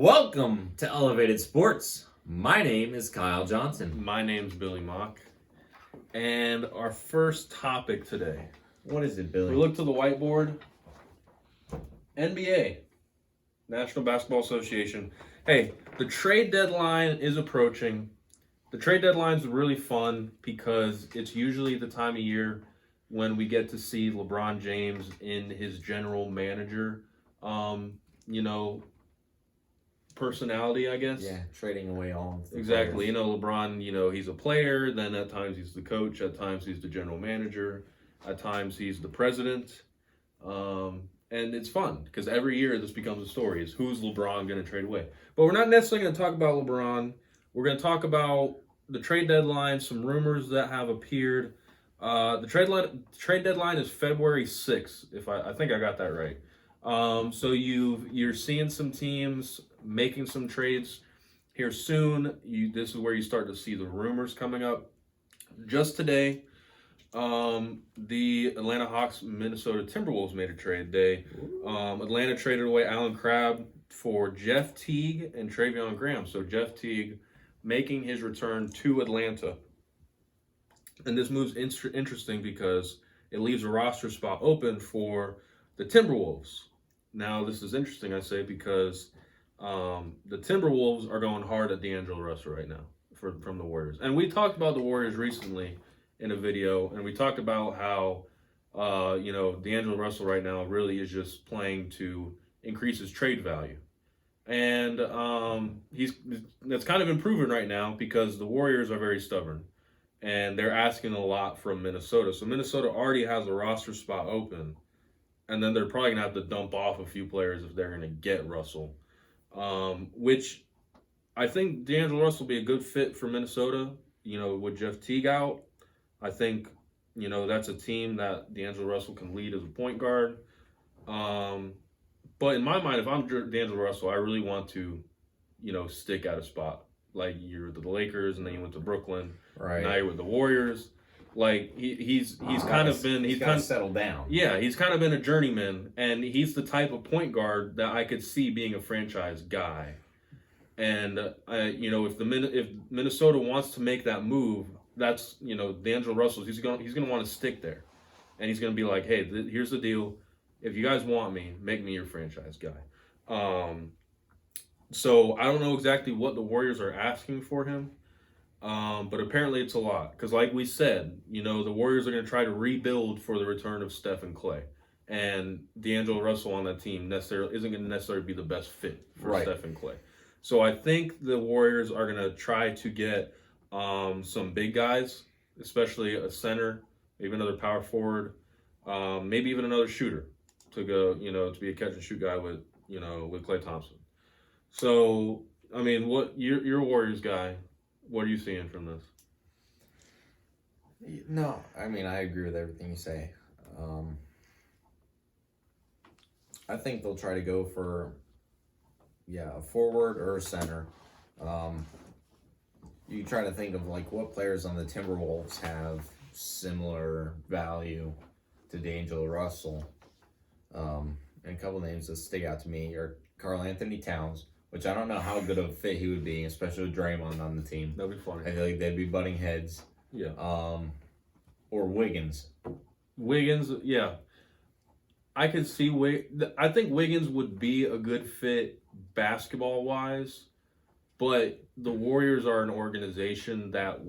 Welcome to Elevated Sports. My name is Kyle Johnson. My name's Billy Mock. And our first topic today. What is it, Billy? We look to the whiteboard. NBA, National Basketball Association. Hey, the trade deadline is approaching. The trade deadline is really fun because it's usually the time of year when we get to see LeBron James in his general manager, personality, I guess. Yeah, trading away all of the Exactly. players. LeBron, he's a player. Then at times he's the coach. At times he's the general manager. At times he's the president. And it's fun because every year this becomes a story. Is who's LeBron going to trade away? But we're not necessarily going to talk about LeBron. We're going to talk about the trade deadline, some rumors that have appeared. The trade deadline is February 6th, if I think I got that right. So you're seeing some teams making some trades here soon. This is where you start to see the rumors coming up. Just today, the Atlanta Hawks Minnesota Timberwolves made a trade. Atlanta traded away Allen Crabbe for Jeff Teague and Travion Graham. So Jeff Teague making his return to Atlanta. And this move's interesting because it leaves a roster spot open for the Timberwolves. Now, this is interesting, I say, because the Timberwolves are going hard at D'Angelo Russell right now from the Warriors. And we talked about the Warriors recently in a video, and we talked about how, D'Angelo Russell right now really is just playing to increase his trade value. And that's kind of improving right now because the Warriors are very stubborn. And they're asking a lot from Minnesota. So Minnesota already has a roster spot open. And then they're probably going to have to dump off a few players if they're going to get Russell. Which I think D'Angelo Russell will be a good fit for Minnesota, with Jeff Teague out. I think, that's a team that D'Angelo Russell can lead as a point guard. But in my mind, if I'm D'Angelo Russell, I really want to, stick at a spot. Like you're with the Lakers, and then you went to Brooklyn. Right. Now you're with the Warriors. Like he's kind of settled down. Yeah, he's kind of been a journeyman, and he's the type of point guard that I could see being a franchise guy. And if Minnesota wants to make that move, that's D'Angelo Russell. He's gonna want to stick there, and he's gonna be like, hey, here's the deal. If you guys want me, make me your franchise guy. So I don't know exactly what the Warriors are asking for him. But apparently it's a lot. Because like we said, the Warriors are going to try to rebuild for the return of Steph and Clay. And D'Angelo Russell on that team isn't going to necessarily be the best fit for Steph and Clay. So I think the Warriors are going to try to get some big guys, especially a center, maybe another power forward, maybe even another shooter to go, to be a catch and shoot guy with Klay Thompson. So, I mean, you're a Warriors guy. What are you seeing from this? No, I mean, I agree with everything you say. I think they'll try to go for, a forward or a center. You try to think of, what players on the Timberwolves have similar value to D'Angelo Russell. And a couple names that stick out to me are Karl Anthony Towns, which I don't know how good of a fit he would be, especially with Draymond on the team. That'd be funny. I feel like they'd be butting heads. Yeah. Or Wiggins. Wiggins, yeah. I could see I think Wiggins would be a good fit basketball-wise, but the Warriors are an organization that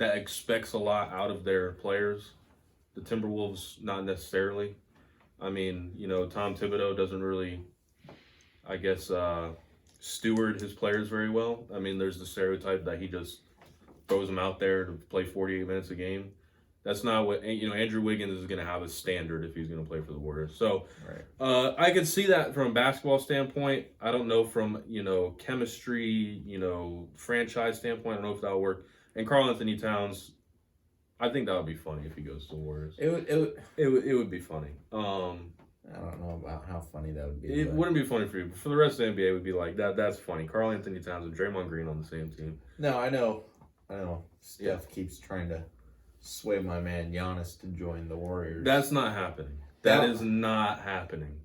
expects a lot out of their players. The Timberwolves, not necessarily. I mean, Tom Thibodeau doesn't really, I guess, steward his players very well. I mean, there's the stereotype that he just throws them out there to play 48 minutes a game. That's not what, Andrew Wiggins is going to have a standard if he's going to play for the Warriors. So I could see that from a basketball standpoint. I don't know from, chemistry, franchise standpoint. I don't know if that'll work. And Karl Anthony Towns, I think that would be funny if he goes to the Warriors. It would be funny. I don't know about how funny that would be. It wouldn't be funny for you, but for the rest of the NBA, it would be like that. That's funny. Karl Anthony Towns and Draymond Green on the same team. No, I know. Steph keeps trying to sway my man Giannis to join the Warriors. That's not happening. That is not happening.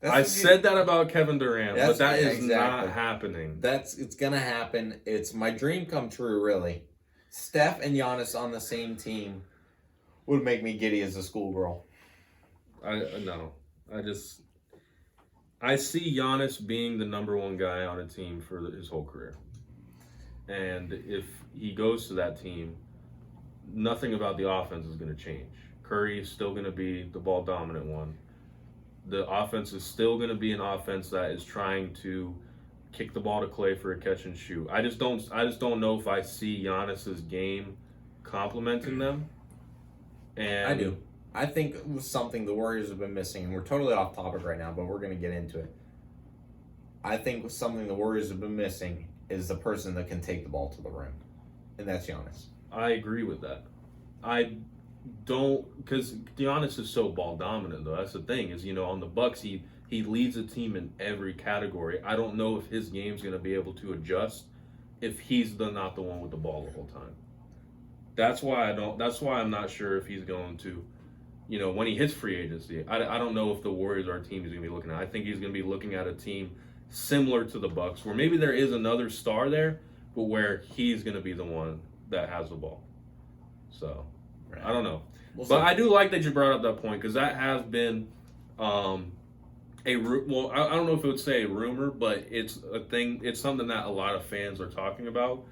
I said that about Kevin Durant, but that is exactly. not happening. It's gonna happen. It's my dream come true, really. Steph and Giannis on the same team would make me giddy as a schoolgirl. No. I see Giannis being the number one guy on a team for his whole career. And if he goes to that team, nothing about the offense is going to change. Curry is still going to be the ball dominant one. The offense is still going to be an offense that is trying to kick the ball to Clay for a catch and shoot. I just don't know if I see Giannis's game complementing them. And I do. I think it was something the Warriors have been missing, and we're totally off topic right now, but we're going to get into it. I think something the Warriors have been missing is the person that can take the ball to the rim, and that's Giannis. I agree with that. I don't, because Giannis is so ball dominant though. That's the thing is, on the Bucks he leads a team in every category. I don't know if his game's going to be able to adjust if he's not the one with the ball the whole time. That's why I'm not sure if he's going to, when he hits free agency. I don't know if the Warriors are a team he's going to be looking at. I think he's going to be looking at a team similar to the Bucks, where maybe there is another star there, but where he's going to be the one that has the ball. So, right. I don't know. But I do like that you brought up that point, because that has been I don't know if it would say a rumor, but it's a thing. It's something that a lot of fans are talking about,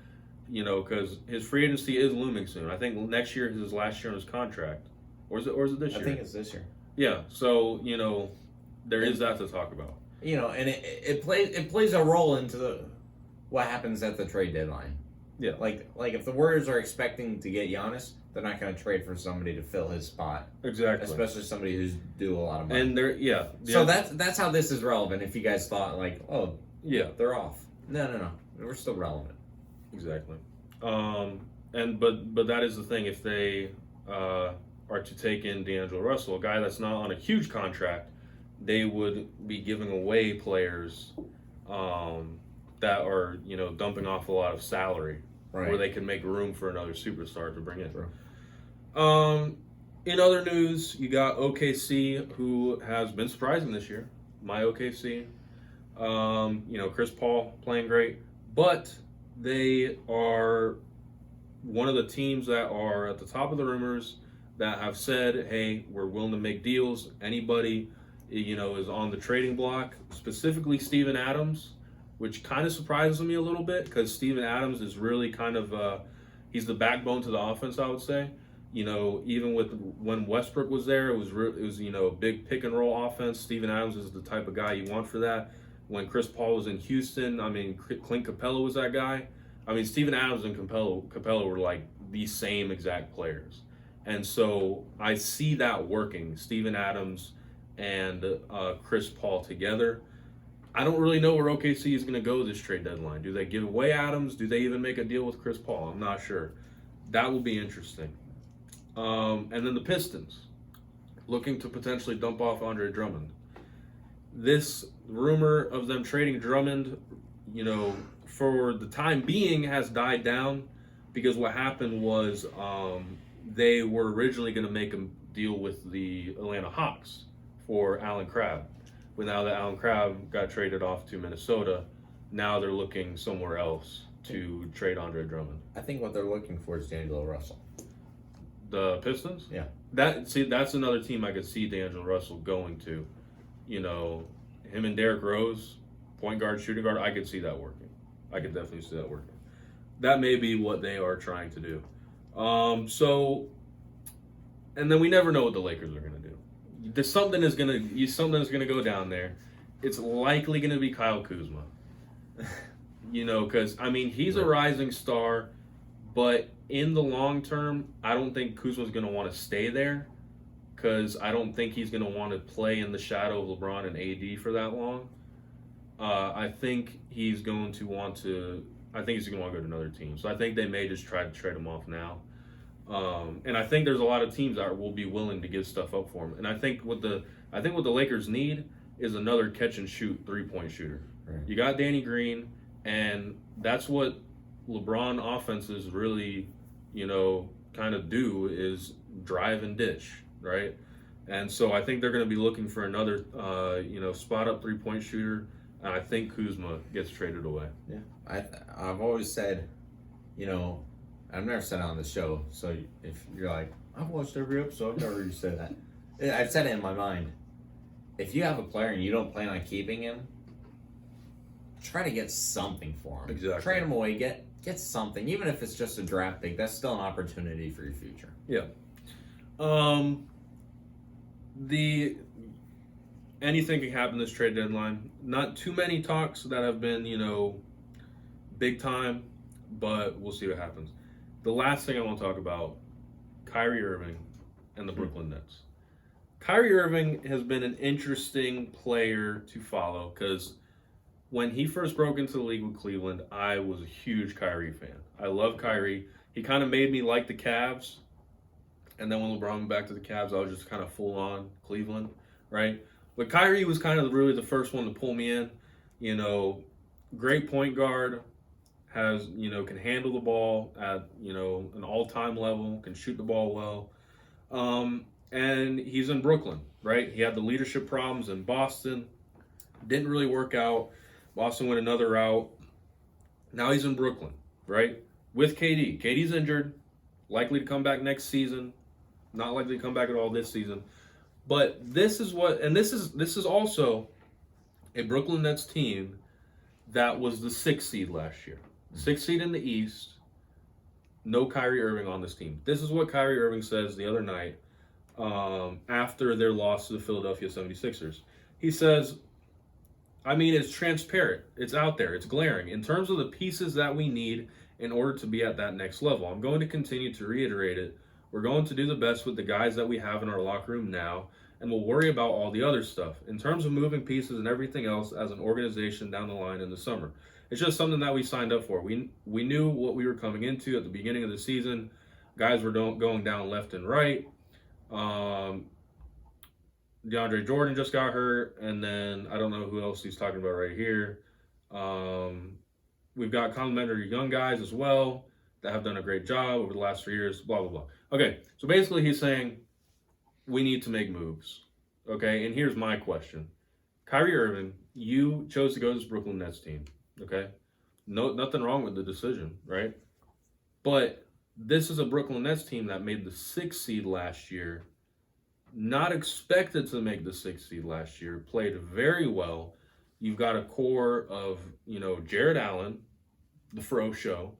because his free agency is looming soon. I think next year is his last year on his contract. Or is it this year? I think it's this year. Yeah, so, there is that to talk about. And it plays a role into what happens at the trade deadline. Yeah. Like if the Warriors are expecting to get Giannis, they're not going to trade for somebody to fill his spot. Exactly. Especially somebody who's due a lot of money. And So that's how this is relevant. If you guys thought they're off. No. We're still relevant. Exactly. But that is the thing. If they are to take in D'Angelo Russell, a guy that's not on a huge contract, they would be giving away players that are, dumping off a lot of salary, right, where they can make room for another superstar to bring in. True. In other news, you got OKC, who has been surprising this year. My OKC. Chris Paul playing great, but they are one of the teams that are at the top of the rumors that have said, hey, we're willing to make deals. Anybody, is on the trading block, specifically Steven Adams, which kind of surprises me a little bit, because Steven Adams is really kind of, he's the backbone to the offense, I would say. Even when Westbrook was there, it was a big pick and roll offense. Steven Adams is the type of guy you want for that. When Chris Paul was in Houston, Clint Capella was that guy. Steven Adams and Capella were like the same exact players. And so I see that working, Steven Adams and Chris Paul together. I don't really know where OKC is going to go this trade deadline. Do they give away Adams? Do they even make a deal with Chris Paul? I'm not sure. That will be interesting. And then the Pistons, looking to potentially dump off Andre Drummond. This rumor of them trading Drummond, for the time being has died down, because what happened was they were originally going to make a deal with the Atlanta Hawks for Allen Crabbe. But now that Allen Crabbe got traded off to Minnesota, now they're looking somewhere else to trade Andre Drummond. I think what they're looking for is D'Angelo Russell. The Pistons? Yeah. That's another team I could see D'Angelo Russell going to. Him and Derrick Rose, point guard, shooting guard, I could see that working. I could definitely see that working. That may be what they are trying to do. And then we never know what the Lakers are going to do. Something is going to go down there. It's likely going to be Kyle Kuzma. Because, he's a rising star, but in the long term, I don't think Kuzma's going to want to stay there, because I don't think he's going to want to play in the shadow of LeBron and AD for that long. I think he's going to want to go to another team. So I think they may just try to trade him off now. And I think there's a lot of teams that will be willing to give stuff up for him. And I think what the Lakers need is another catch and shoot 3-point shooter. Right. You got Danny Green, and that's what LeBron offenses really, kind of do, is drive and dish, right? And so I think they're going to be looking for another, spot up 3-point shooter. And I think Kuzma gets traded away. Yeah, I've always said, I've never said it on the show. So if you're like, I've watched every episode, I've never heard you say that. I've said it in my mind. If you have a player and you don't plan on keeping him, try to get something for him. Exactly. Trade him away. Get something, even if it's just a draft pick. That's still an opportunity for your future. Yeah. Anything can happen this trade deadline. Not too many talks that have been, big time, but we'll see what happens. The last thing I want to talk about, Kyrie Irving and the Brooklyn Nets. Kyrie Irving has been an interesting player to follow because when he first broke into the league with Cleveland, I was a huge Kyrie fan. I love Kyrie. He kind of made me like the Cavs. And then when LeBron went back to the Cavs, I was just kind of full on Cleveland, right? But Kyrie was kind of really the first one to pull me in. Great point guard, can handle the ball at, an all-time level, can shoot the ball well. And he's in Brooklyn, right? He had the leadership problems in Boston. Didn't really work out. Boston went another route. Now he's in Brooklyn, right? With KD. KD's injured. Likely to come back next season. Not likely to come back at all this season. But this is also a Brooklyn Nets team that was the 6th seed last year. 6th seed in the East. No Kyrie Irving on this team. This is what Kyrie Irving says the other night after their loss to the Philadelphia 76ers. He says, it's transparent. It's out there. It's glaring. In terms of the pieces that we need in order to be at that next level, I'm going to continue to reiterate it. We're going to do the best with the guys that we have in our locker room now, and we'll worry about all the other stuff. In terms of moving pieces and everything else as an organization down the line in the summer, it's just something that we signed up for. We knew what we were coming into at the beginning of the season. Guys were going down left and right. DeAndre Jordan just got hurt, and then I don't know who else he's talking about right here. We've got complimentary young guys as well that have done a great job over the last 3 years, blah, blah, blah. Okay, so basically he's saying we need to make moves, okay? And here's my question. Kyrie Irving, you chose to go to this Brooklyn Nets team, okay? No, nothing wrong with the decision, right? But this is a Brooklyn Nets team that made the 6th seed last year, not expected to make the 6th seed last year, played very well. You've got a core of, Jared Allen, the Fro Show.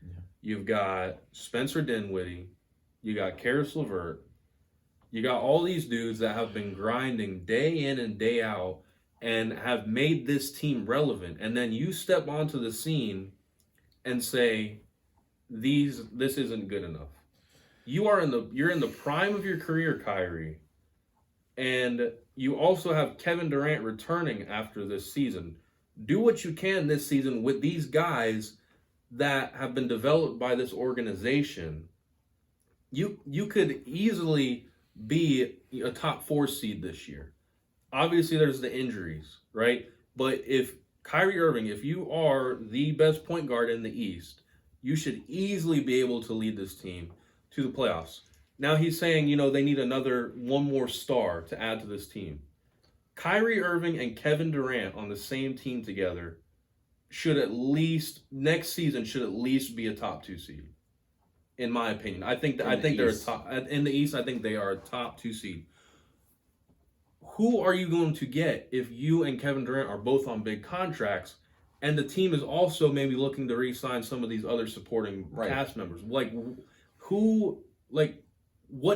Yeah. You've got Spencer Dinwiddie. You got Karis LeVert. You got all these dudes that have been grinding day in and day out and have made this team relevant. And then you step onto the scene and say, this isn't good enough. You're in the prime of your career, Kyrie, and you also have Kevin Durant returning after this season. Do what you can this season with these guys that have been developed by this organization. You could easily be a top 4 seed this year. Obviously, there's the injuries, right? But if Kyrie Irving, if you are the best point guard in the East, you should easily be able to lead this team to the playoffs. Now he's saying, they need one more star to add to this team. Kyrie Irving and Kevin Durant on the same team together next season should at least be a top 2 seed. In my opinion. I think they're a top in the East. I think they are a top 2 seed. Who are you going to get if you and Kevin Durant are both on big contracts and the team is also maybe looking to re-sign some of these other supporting cast members? What do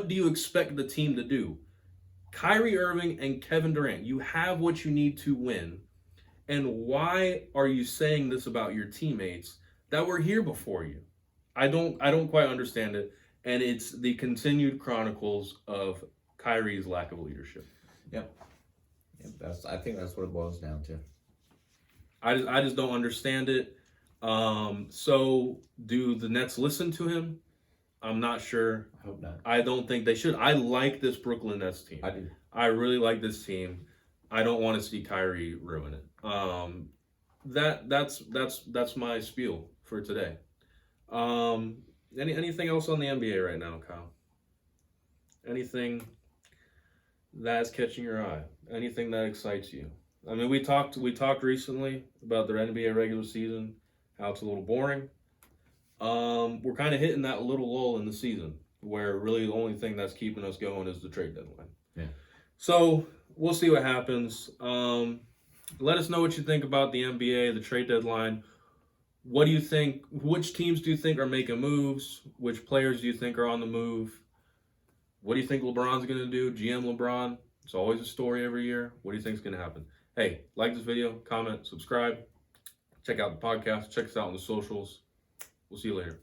you expect the team to do? Kyrie Irving and Kevin Durant, you have what you need to win. And why are you saying this about your teammates that were here before you? I don't quite understand it. And it's the continued chronicles of Kyrie's lack of leadership. Yep. I think that's what it boils down to. I just don't understand it. So do the Nets listen to him? I'm not sure. I hope not. I don't think they should. I like this Brooklyn Nets team. I do. I really like this team. I don't want to see Kyrie ruin it. That's my spiel for today. Anything else on the NBA right now, Kyle? Anything that's catching your eye? Anything that excites you? I mean, we talked recently about the NBA regular season, how it's a little boring. We're kind of hitting that little lull in the season where really the only thing that's keeping us going is the trade deadline. Yeah. So we'll see what happens. Let us know what you think about the NBA, the trade deadline. What do you think? Which teams do you think are making moves? Which players do you think are on the move? What do you think LeBron's going to do? GM LeBron. It's always a story every year. What do you think is going to happen? Hey, like this video, comment, subscribe, check out the podcast, check us out on the socials. We'll see you later.